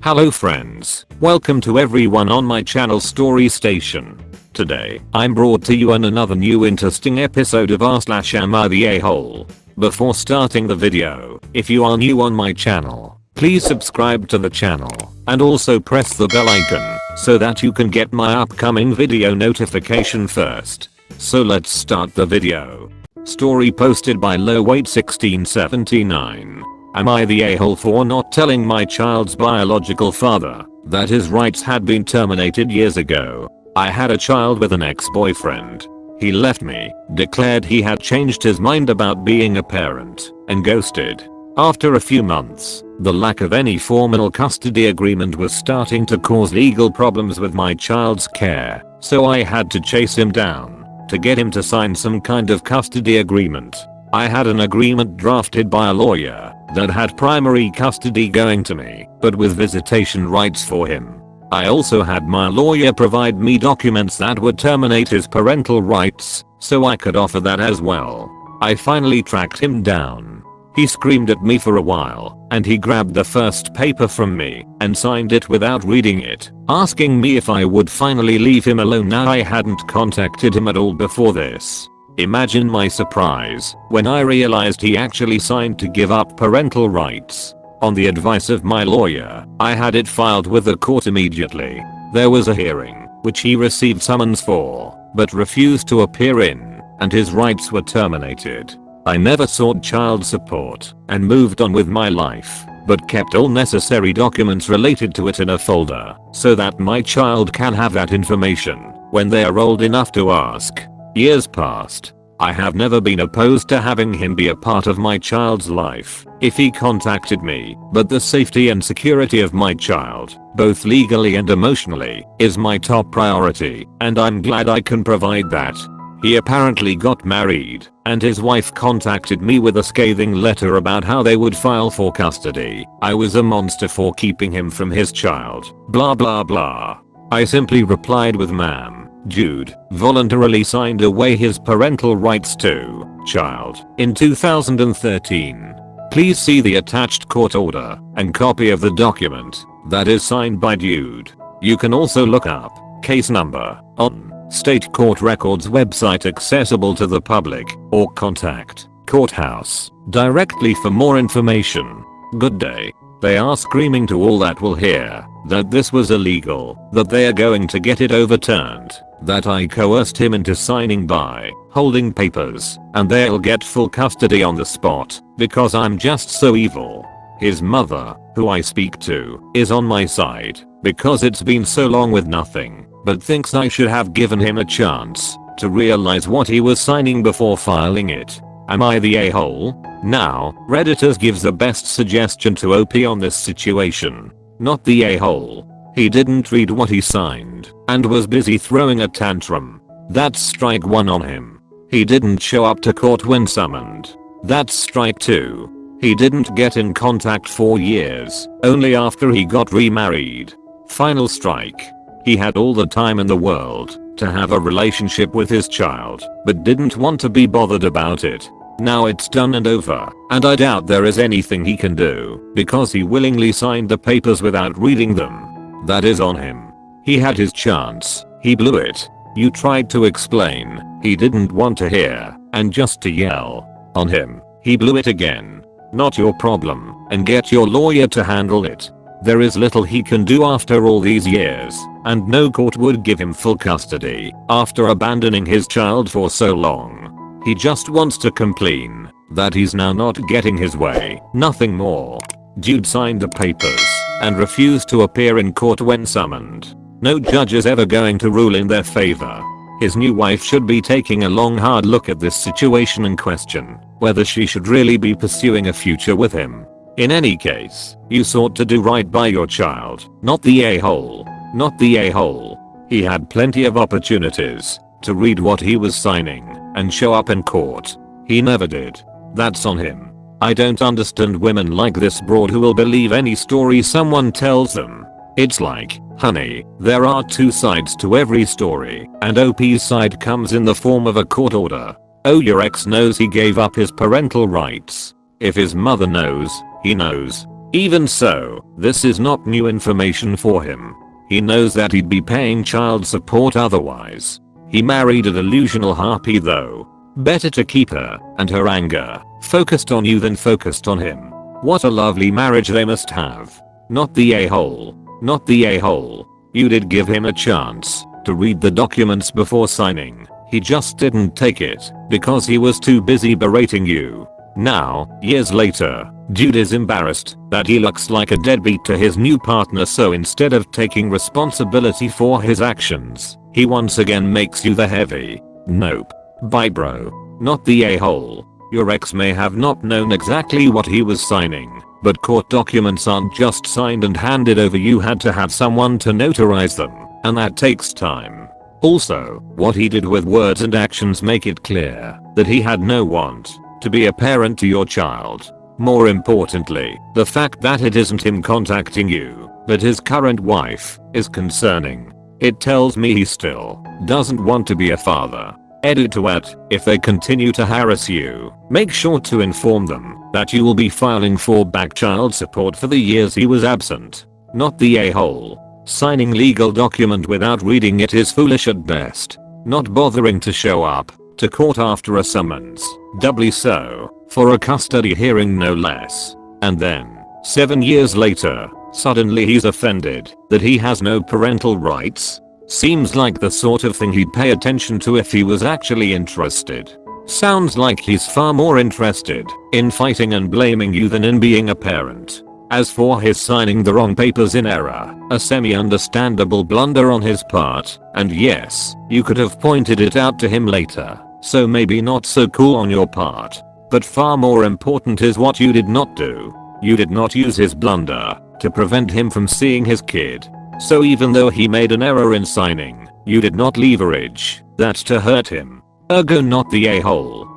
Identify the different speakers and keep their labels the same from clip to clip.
Speaker 1: Hello friends, welcome to everyone on my channel Story Station. Today, I'm brought to you on another new interesting episode of r/AmITheA. Before starting the video, if you are new on my channel, please subscribe to the channel and also press the bell icon so that you can get my upcoming video notification first. So let's start the video. Story posted by Lowweight1679. Am I the a-hole for not telling my child's biological father that his rights had been terminated years ago? I had a child with an ex-boyfriend. He left me, declared he had changed his mind about being a parent, and ghosted. After a few months, the lack of any formal custody agreement was starting to cause legal problems with my child's care, so I had to chase him down to get him to sign some kind of custody agreement. I had an agreement drafted by a lawyer that had primary custody going to me, but with visitation rights for him. I also had my lawyer provide me documents that would terminate his parental rights, so I could offer that as well. I finally tracked him down. He screamed at me for a while, and he grabbed the first paper from me and signed it without reading it, asking me if I would finally leave him alone now I hadn't contacted him at all before this. Imagine my surprise when I realized he actually signed to give up parental rights. On the advice of my lawyer, I had it filed with the court immediately. There was a hearing, which he received summons for, but refused to appear in, and his rights were terminated. I never sought child support and moved on with my life, but kept all necessary documents related to it in a folder so that my child can have that information when they are old enough to ask. Years passed. I have never been opposed to having him be a part of my child's life if he contacted me, but the safety and security of my child, both legally and emotionally, is my top priority, and I'm glad I can provide that. He apparently got married, and his wife contacted me with a scathing letter about how they would file for custody. I was a monster for keeping him from his child, blah blah blah. I simply replied with ma'am. Jude voluntarily signed away his parental rights to child in 2013. Please see the attached court order and copy of the document that is signed by Jude. You can also look up case number on state court records website accessible to the public, or contact courthouse directly for more information. Good day. They are screaming to all that will hear that this was illegal, that they are going to get it overturned, that I coerced him into signing by holding papers, and they'll get full custody on the spot because I'm just so evil. His mother, who I speak to, is on my side because it's been so long with nothing, but thinks I should have given him a chance to realize what he was signing before filing it. Am I the a-hole? Now, Redditors gives the best suggestion to OP on this situation. Not the a-hole. He didn't read what he signed and was busy throwing a tantrum. That's strike 1 on him. He didn't show up to court when summoned. That's strike 2. He didn't get in contact for years, only after he got remarried. Final strike. He had all the time in the world to have a relationship with his child, but didn't want to be bothered about it. Now it's done and over, and I doubt there is anything he can do because he willingly signed the papers without reading them. That is on him. He had his chance, he blew it. You tried to explain, he didn't want to hear, and just to yell. On him. He blew it again. Not your problem, and get your lawyer to handle it. There is little he can do after all these years, and no court would give him full custody after abandoning his child for so long. He just wants to complain that he's now not getting his way, nothing more. Jude signed the papers and refused to appear in court when summoned. No judge is ever going to rule in their favor. His new wife should be taking a long hard look at this situation and question whether she should really be pursuing a future with him. In any case, you sought to do right by your child, not the a-hole. Not the a-hole. He had plenty of opportunities to read what he was signing and show up in court. He never did. That's on him. I don't understand women like this broad who will believe any story someone tells them. It's like, honey, there are two sides to every story, and OP's side comes in the form of a court order. Oh, your ex knows he gave up his parental rights. If his mother knows, he knows. Even so, this is not new information for him. He knows that he'd be paying child support otherwise. He married a delusional harpy though. Better to keep her and her anger focused on you than focused on him. What a lovely marriage they must have. Not the a-hole. Not the a-hole. You did give him a chance to read the documents before signing. He just didn't take it because he was too busy berating you. Now, years later, dude is embarrassed that he looks like a deadbeat to his new partner, so instead of taking responsibility for his actions, he once again makes you the heavy. Nope. Bye bro. Not the a-hole. Your ex may have not known exactly what he was signing, but court documents aren't just signed and handed over. You had to have someone to notarize them, and that takes time. Also, what he did with words and actions make it clear that he had no want to be a parent to your child. More importantly, the fact that it isn't him contacting you, but his current wife, is concerning. It tells me he still doesn't want to be a father. Edit to add, if they continue to harass you, make sure to inform them that you will be filing for back child support for the years he was absent. Not the a-hole. Signing legal document without reading it is foolish at best. Not bothering to show up to court after a summons, doubly so, for a custody hearing no less. And then, 7 years later, suddenly he's offended that he has no parental rights. Seems like the sort of thing he'd pay attention to if he was actually interested. Sounds like he's far more interested in fighting and blaming you than in being a parent. As for his signing the wrong papers in error, a semi-understandable blunder on his part, and yes, you could have pointed it out to him later, so maybe not so cool on your part. But far more important is what you did not do. You did not use his blunder to prevent him from seeing his kid. So even though he made an error in signing, you did not leverage that to hurt him. Ergo not the a-hole.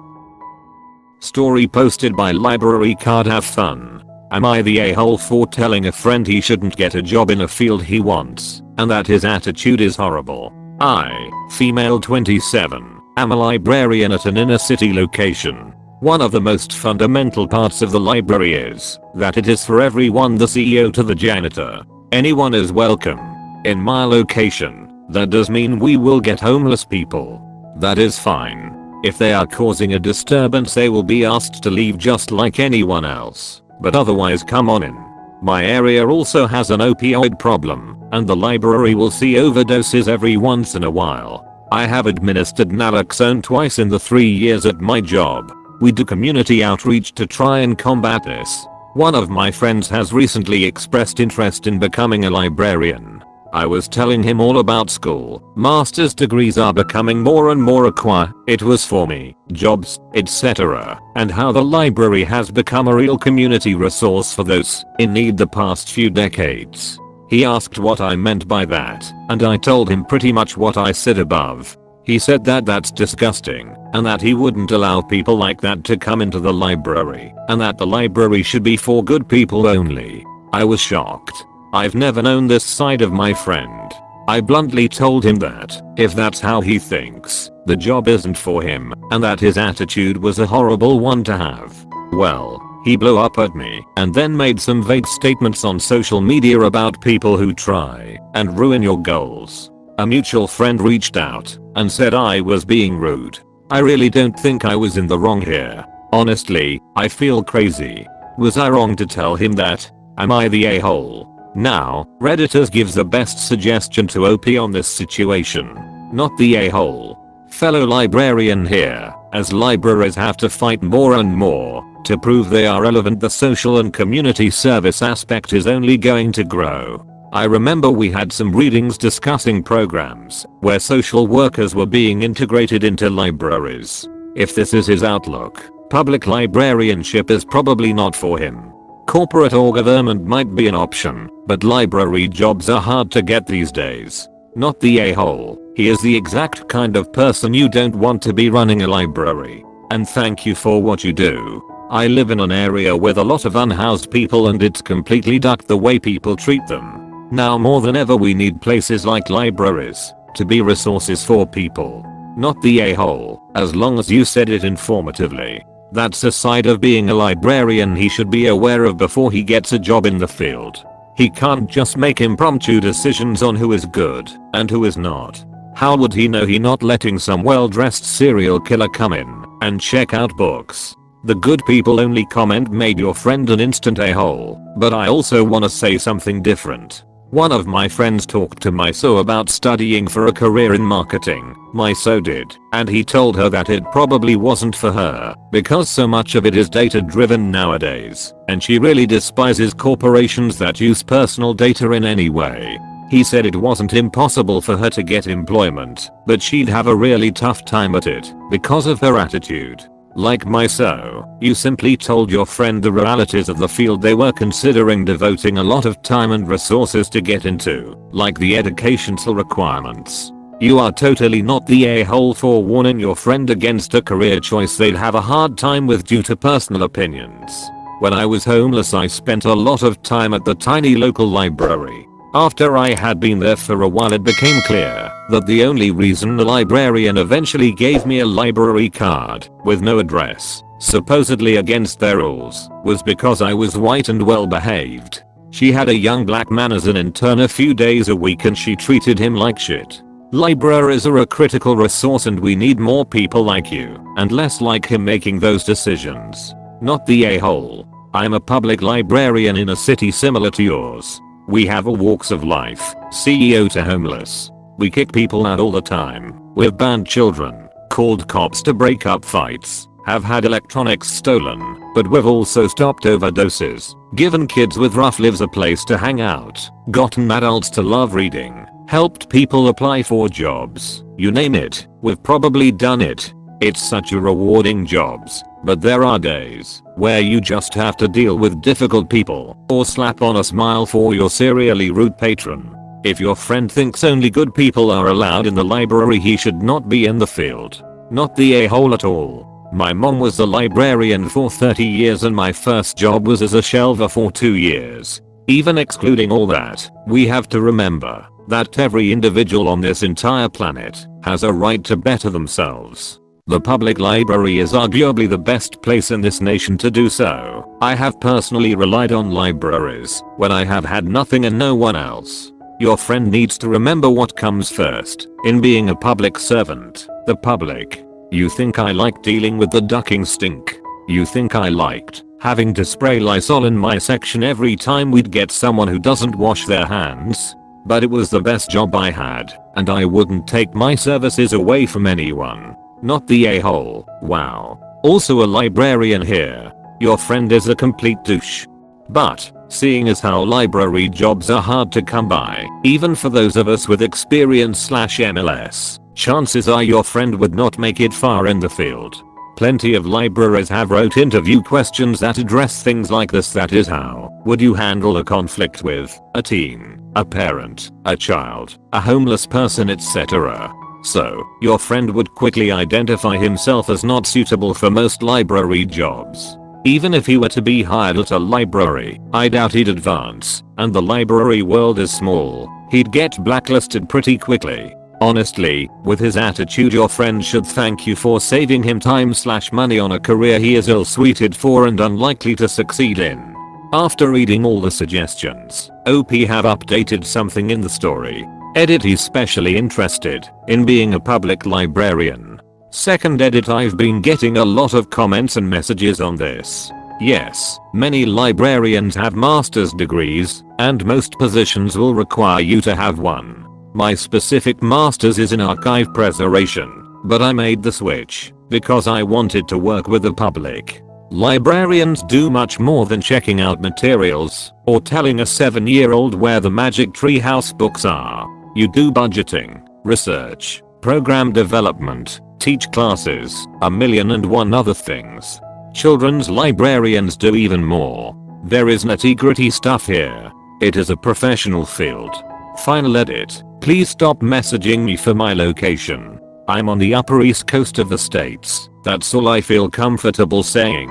Speaker 1: Story posted by Library Card. Have fun. Am I the a-hole for telling a friend he shouldn't get a job in a field he wants, and that his attitude is horrible? I, female 27, am a librarian at an inner city location. One of the most fundamental parts of the library is that it is for everyone, the CEO to the janitor. Anyone is welcome. In my location, that does mean we will get homeless people. That is fine. If they are causing a disturbance, they will be asked to leave just like anyone else. But otherwise, come on in. My area also has an opioid problem, and the library will see overdoses every once in a while. I have administered naloxone twice in the 3 years at my job. We do community outreach to try and combat this. One of my friends has recently expressed interest in becoming a librarian. I was telling him all about school. Master's degrees are becoming more and more required. It was for me, jobs, etc. And how the library has become a real community resource for those in need the past few decades. He asked what I meant by that, and I told him pretty much what I said above. He said that that's disgusting, and that he wouldn't allow people like that to come into the library, and that the library should be for good people only. I was shocked. I've never known this side of my friend. I bluntly told him that, if that's how he thinks, the job isn't for him, and that his attitude was a horrible one to have. Well, he blew up at me, and then made some vague statements on social media about people who try and ruin your goals. A mutual friend reached out and said I was being rude. I really don't think I was in the wrong here. Honestly, I feel crazy. Was I wrong to tell him that? Am I the a-hole? Now, Redditors gives the best suggestion to OP on this situation. Not the a-hole. Fellow librarian here, as libraries have to fight more and more to prove they are relevant, the social and community service aspect is only going to grow. I remember we had some readings discussing programs where social workers were being integrated into libraries. If this is his outlook, public librarianship is probably not for him. Corporate or government might be an option, but library jobs are hard to get these days. Not the a-hole. He is the exact kind of person you don't want to be running a library. And thank you for what you do. I live in an area with a lot of unhoused people, and it's completely ducked the way people treat them. Now more than ever we need places like libraries to be resources for people. Not the a-hole, as long as you said it informatively. That's a side of being a librarian he should be aware of before he gets a job in the field. He can't just make impromptu decisions on who is good and who is not. How would he know he not letting some well-dressed serial killer come in and check out books? The good people only comment made your friend an instant a-hole, but I also wanna say something different. One of my friends talked to my so about studying for a career in marketing. My so did, and he told her that it probably wasn't for her because so much of it is data driven nowadays, and she really despises corporations that use personal data in any way. He said it wasn't impossible for her to get employment, but she'd have a really tough time at it because of her attitude. Like my so, you simply told your friend the realities of the field they were considering devoting a lot of time and resources to get into, like the educational requirements. You are totally not the a-hole for warning your friend against a career choice they'd have a hard time with due to personal opinions. When I was homeless I spent a lot of time at the tiny local library. After I had been there for a while it became clear that the only reason the librarian eventually gave me a library card with no address, supposedly against their rules, was because I was white and well behaved. She had a young black man as an intern a few days a week and she treated him like shit. Libraries are a critical resource and we need more people like you and less like him making those decisions. Not the a-hole. I'm a public librarian in a city similar to yours. We have all walks of life, CEO to homeless. We kick people out all the time. We've banned children, called cops to break up fights, have had electronics stolen, but we've also stopped overdoses, given kids with rough lives a place to hang out, gotten adults to love reading, helped people apply for jobs. You name it, we've probably done it. It's such a rewarding jobs, but there are days where you just have to deal with difficult people or slap on a smile for your serially rude patron. If your friend thinks only good people are allowed in the library he should not be in the field. Not the a-hole at all. My mom was a librarian for 30 years and my first job was as a shelver for 2 years. Even excluding all that, we have to remember that every individual on this entire planet has a right to better themselves. The public library is arguably the best place in this nation to do so. I have personally relied on libraries when I have had nothing and no one else. Your friend needs to remember what comes first in being a public servant. The public. You think I like dealing with the ducking stink? You think I liked having to spray Lysol in my section every time we'd get someone who doesn't wash their hands? But it was the best job I had, and I wouldn't take my services away from anyone. Not the a-hole. Wow. Also a librarian here. Your friend is a complete douche. But, seeing as how library jobs are hard to come by, even for those of us with experience/MLS, chances are your friend would not make it far in the field. Plenty of libraries have rote interview questions that address things like this. That is, how would you handle a conflict with a teen, a parent, a child, a homeless person, etc. So, your friend would quickly identify himself as not suitable for most library jobs. Even if he were to be hired at a library, I doubt he'd advance, and the library world is small. He'd get blacklisted pretty quickly. Honestly, with his attitude your friend should thank you for saving him time/money on a career he is ill-suited for and unlikely to succeed in. After reading all the suggestions, OP have updated something in the story. Edit: he's specially interested in being a public librarian. Second edit: I've been getting a lot of comments and messages on this. Yes, many librarians have master's degrees, and most positions will require you to have one. My specific master's is in archive preservation, but I made the switch because I wanted to work with the public. Librarians do much more than checking out materials or telling a 7-year-old where the magic treehouse books are. You do budgeting, research, program development, teach classes, 1,000,001 other things. Children's librarians do even more. There is nitty-gritty stuff here. It is a professional field. Final edit: please stop messaging me for my location. I'm on the Upper East Coast of the States. That's all I feel comfortable saying.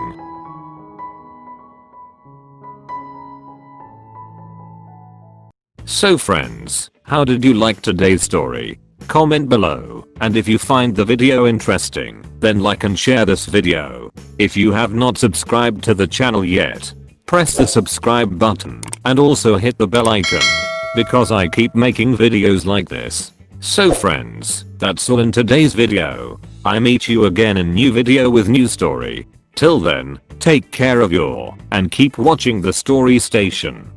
Speaker 1: So friends, how did you like today's story? comment below, and if you find the video interesting, then like and share this video. If you have not subscribed to the channel yet, press the subscribe button and also hit the bell icon, because I keep making videos like this. So friends, that's all in today's video. I meet you again in new video with new story. Till then, take care of your and keep watching the story station.